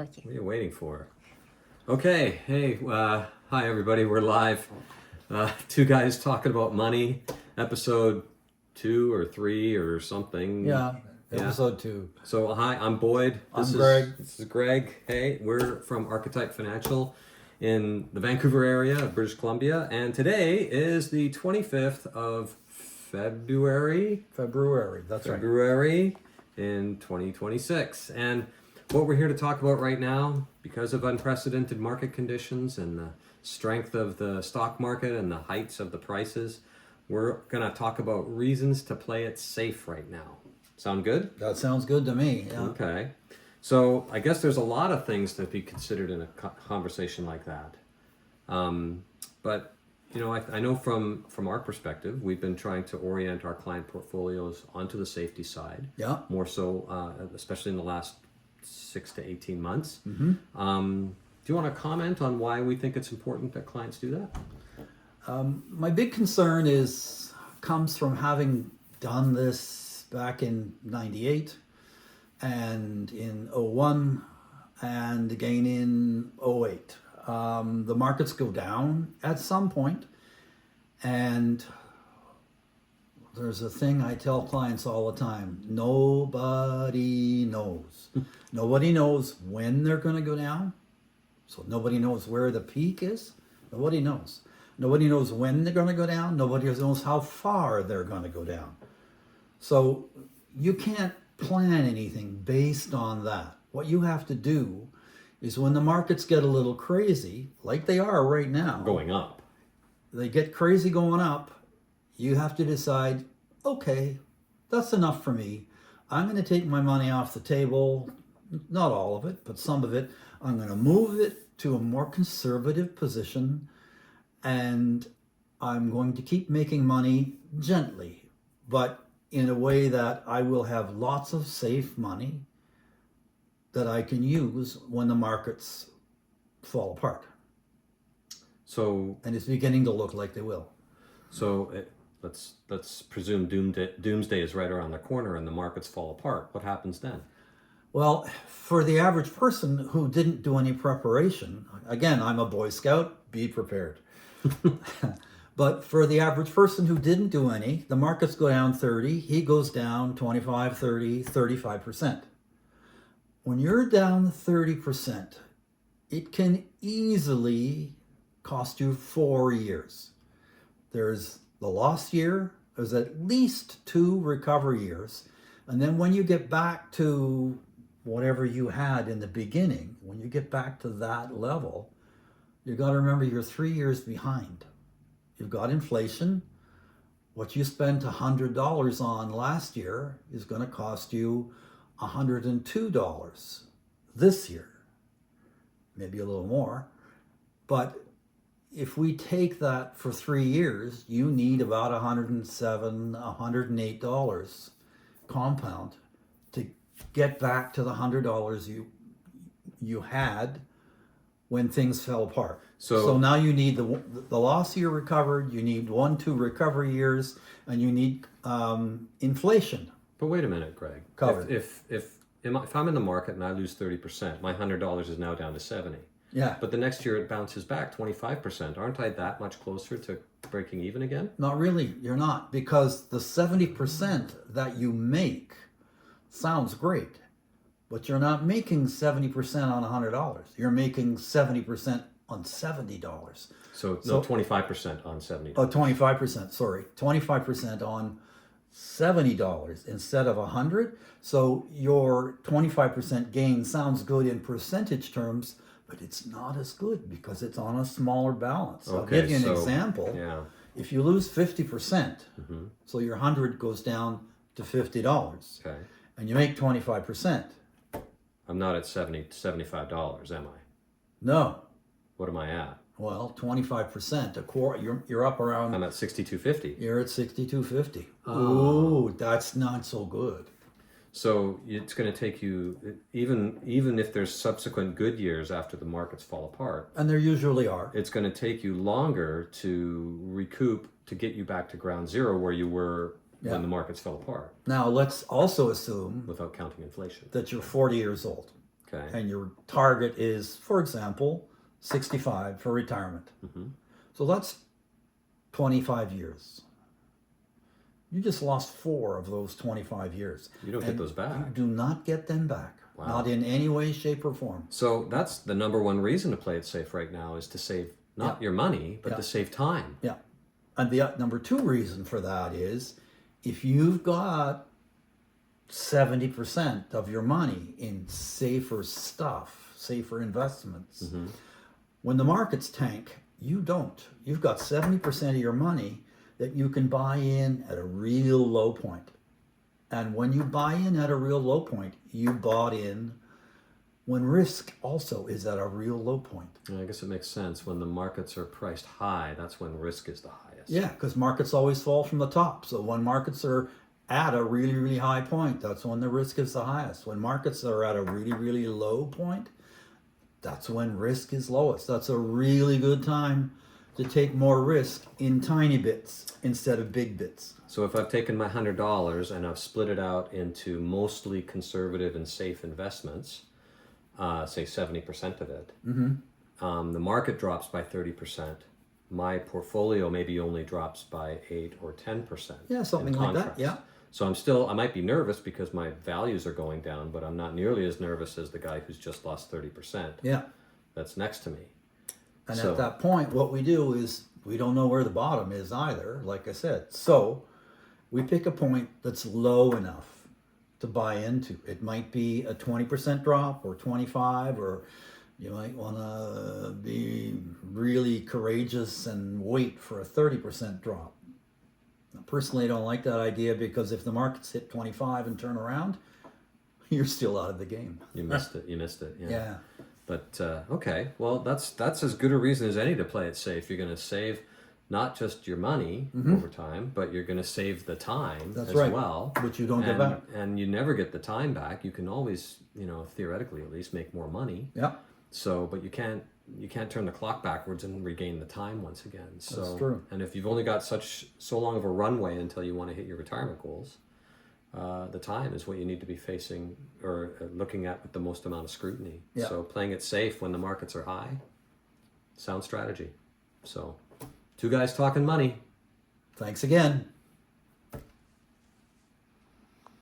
Okay. What are you waiting for? Okay, hey, hi everybody, we're live. Two guys talking about money, episode 2 or 3 or something. Yeah, Yeah. episode 2. So hi, I'm Boyd. I'm Greg. This is Greg. Hey, we're from Archetype Financial in the Vancouver area of British Columbia, and today is the 25th of February. That's right. February in 2026. And what we're here to talk about right now, because of unprecedented market conditions and the strength of the stock market and the heights of the prices, we're going to talk about reasons to play it safe right now. Sound good? That sounds good to me. Yeah. Okay. So I guess there's a lot of things to be considered in a conversation like that. But you know, I know from our perspective, we've been trying to orient our client portfolios onto the safety side. Yeah. More so, especially in the last 6 to 18 months. Mm-hmm. Do you want to comment on why we think it's important that clients do that? My big concern comes from having done this back in 98 and in 01 and again in 08. The markets go down at some point, and there's a thing I tell clients all the time: nobody knows. Nobody knows when they're going to go down, so nobody knows where the peak is. Nobody knows. Nobody knows when they're going to go down. Nobody knows how far they're going to go down. So you can't plan anything based on that. What you have to do is, when the markets get a little crazy, like they are right now, Going up. they get crazy going up, you have to decide, okay, that's enough for me. I'm going to take my money off the table, not all of it, but some of it. I'm going to move it to a more conservative position, and I'm going to keep making money gently, but in a way that I will have lots of safe money that I can use when the markets fall apart. So, And it's beginning to look like they will. so let's presume doomsday is right around the corner and the markets fall apart. What happens then? Well, for the average person who didn't do any preparation, again, I'm a Boy Scout, be prepared. But for the average person who didn't do any, the markets go down 30, he goes down 25, 30, 35%. When you're down 30%, it can easily cost you 4 years. There's the lost year, there's at least 2 recovery years, and then when you get back to whatever you had in the beginning, when you get back to that level, you got to remember you're 3 years behind. You've got inflation. What you spent $100 on last year is going to cost you $102 this year, maybe a little more. But if we take that for 3 years, you need about $107, $108 compound to get back to the $100 you had when things fell apart. So now you need the loss year recovered, you need 1-2 recovery years, and you need inflation. But wait a minute, Greg. Covered. If I'm in the market and I lose 30%, my $100 is now down to 70. Yeah. But the next year it bounces back 25%. Aren't I that much closer to breaking even again? Not really, you're not, because the 70% that you make sounds great, but you're not making 70% on $100. You're making 70% on $70. So 25% on 70. Oh, 25%, sorry. 25% on $70 instead of 100. So your 25% gain sounds good in percentage terms, but it's not as good because it's on a smaller balance. I'll give you an example. Yeah. If you lose 50%, so your 100 goes down to $50, Okay. and you make 25%. I'm not at $75, am I? No. What am I at? Well, 25%, a quarter, you're up around, I'm at $62.50. you're at $62.50. Ooh, that's not so good. So it's going to take you, even if there's subsequent good years after the markets fall apart, And there usually are. it's going to take you longer to recoup, to get you back to ground zero where you were when the markets fell apart, Now, let's also assume without counting inflation. that you're 40 years old. Okay. and your target is, for example, 65 for retirement. So that's 25 years. You just lost 4 of those 25 years. You don't get those back. You do not get them back. Wow. Not in any way, shape, or form. So that's the number one reason to play it safe right now, is to save not your money, but to save time. Yeah. And the number 2 reason for that is, if you've got 70% of your money in safer stuff, safer investments, when the markets tank, you don't. You've got 70% of your money that you can buy in at a real low point. And when you buy in at a real low point, you bought in when risk also is at a real low point. I guess it makes sense. When the markets are priced high, that's when risk is the highest. Yeah, because markets always fall from the top. So when markets are at a really, really high point, that's when the risk is the highest. When markets are at a really, really low point, that's when risk is lowest. That's a really good time to take more risk in tiny bits instead of big bits. So if I've taken my $100 and I've split it out into mostly conservative and safe investments, say 70% of it, the market drops by 30%. My portfolio maybe only drops by 8 or 10%. Yeah, something like that. Yeah. So I might be nervous because my values are going down, but I'm not nearly as nervous as the guy who's just lost 30%. Yeah. That's next to me. And at that point, what we do is, we don't know where the bottom is either, like I said. So we pick a point that's low enough to buy into. It might be a 20% drop or 25, or you might want to be really courageous and wait for a 30% drop. Now, personally, I don't like that idea, because if the markets hit 25 and turn around, you're still out of the game. You missed it. You missed it. Yeah. But okay, well, that's as good a reason as any to play it safe. You're going to save not just your money over time, but you're going to save the time as well, which you don't get back. And you never get the time back. You can always, theoretically at least, make more money. Yeah. So, but you can't turn the clock backwards and regain the time once again. So, That's true. And if you've only got so long of a runway until you want to hit your retirement goals, the time is what you need to be facing or looking at with the most amount of scrutiny. Yeah. So playing it safe when the markets are high, sound strategy. So 2 guys talking money. Thanks again.